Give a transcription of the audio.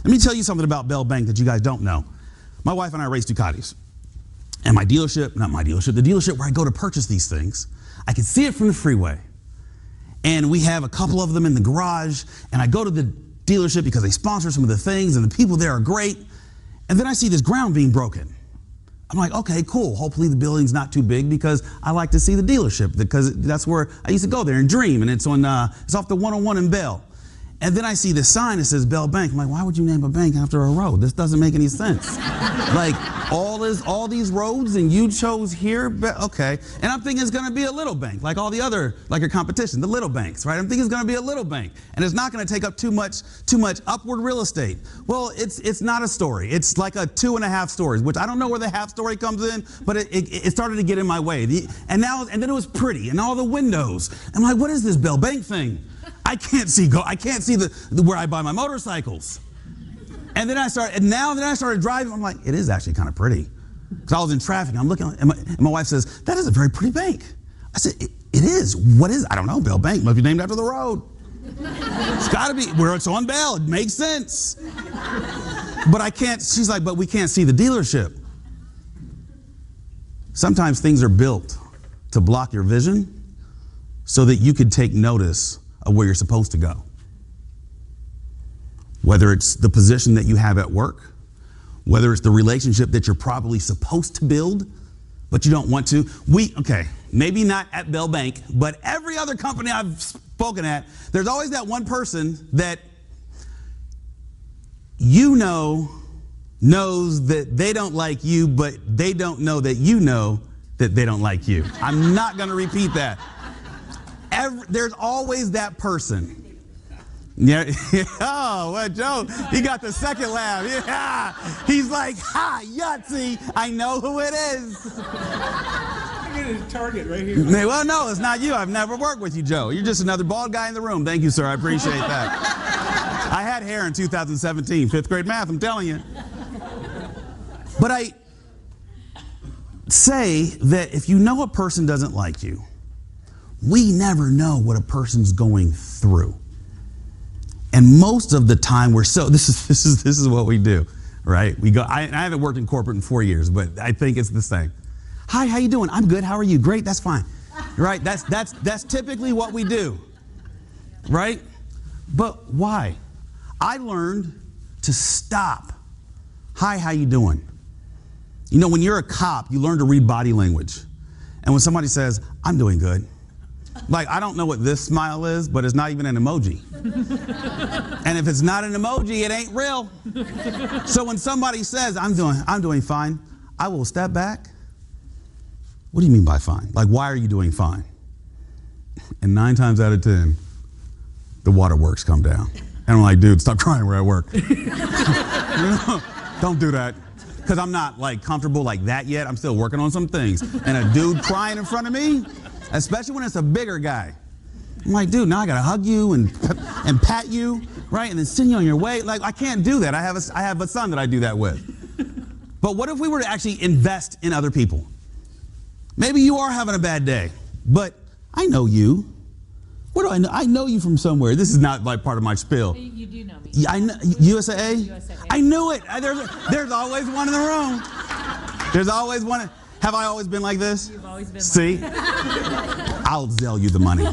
Let me tell you something about Bell Bank that you guys don't know. My wife and I race Ducatis. And the dealership where I go to purchase these things, I can see it from the freeway. And we have a couple of them in the garage, and I go to the dealership because they sponsor some of the things, and the people there are great. And then I see this ground being broken. I'm like, okay, cool. Hopefully the building's not too big because I like to see the dealership because that's where I used to go there and dream. And it's off the 101 in Bell. And then I see this sign that says Bell Bank. I'm like, why would you name a bank after a road? This doesn't make any sense. Like all these roads and you chose here, okay. And I'm thinking it's gonna be a little bank, like all the other, like your competition, the little banks, right? I'm thinking it's gonna be a little bank. And it's not gonna take up too much upward real estate. Well, it's not a story. It's like a 2.5 stories, which I don't know where the half story comes in, but it started to get in my way. And then it was pretty and all the windows. I'm like, what is this Bell Bank thing? I can't see where I buy my motorcycles. And then I started driving. I'm like, it is actually kind of pretty. Because I was in traffic. I'm looking, and my wife says, that is a very pretty bank. I said, it is. What is it? I don't know. Bell Bank must be named after the road. It's got to be where it's on Bell. It makes sense. But I can't. She's like, but we can't see the dealership. Sometimes things are built to block your vision so that you could take notice of where you're supposed to go. Whether it's the position that you have at work, whether it's the relationship that you're probably supposed to build, but you don't want to. Okay, maybe not at Bell Bank, but every other company I've spoken at, there's always that one person that knows that they don't like you, but they don't know that you know that they don't like you. I'm not gonna repeat that. There's always that person. Yeah. Oh, well, Joe, he got the second laugh. Yeah. He's like, ha, Yahtzee. I know who it is. I get a target right here. Well, no, it's not you. I've never worked with you, Joe. You're just another bald guy in the room. Thank you, sir. I appreciate that. I had hair in 2017, 5th grade math, I'm telling you. But I say that if you know a person doesn't like you, we never know what a person's going through. And most of the time this is what we do, right? We go, I haven't worked in corporate in 4 years, but I think it's the same. Hi, how you doing? I'm good, how are you? Great, that's fine. Right? That's typically what we do. Right? But why? I learned to stop. Hi, how you doing? You know, when you're a cop, you learn to read body language. And when somebody says, I'm doing good, like, I don't know what this smile is, but it's not even an emoji. And if it's not an emoji, it ain't real. So when somebody says, I'm doing fine, I will step back. What do you mean by fine? Like, why are you doing fine? And 9 times out of 10, the waterworks come down. And I'm like, dude, stop crying where I work. Don't do that. Because I'm not like comfortable like that yet. I'm still working on some things. And a dude crying in front of me, especially when it's a bigger guy. I'm like, dude, now I gotta hug you and pat you, right? And then send you on your way. Like, I can't do that. I have a son that I do that with. But what if we were to actually invest in other people? Maybe you are having a bad day, but I know you. What do I know? I know you from somewhere. This is not like part of my spiel. You do know me. I know, USAA? USAA. I knew it. There's always one in the room. There's always one. Have I always been like this? You've always been See? like that. I'll sell you the money.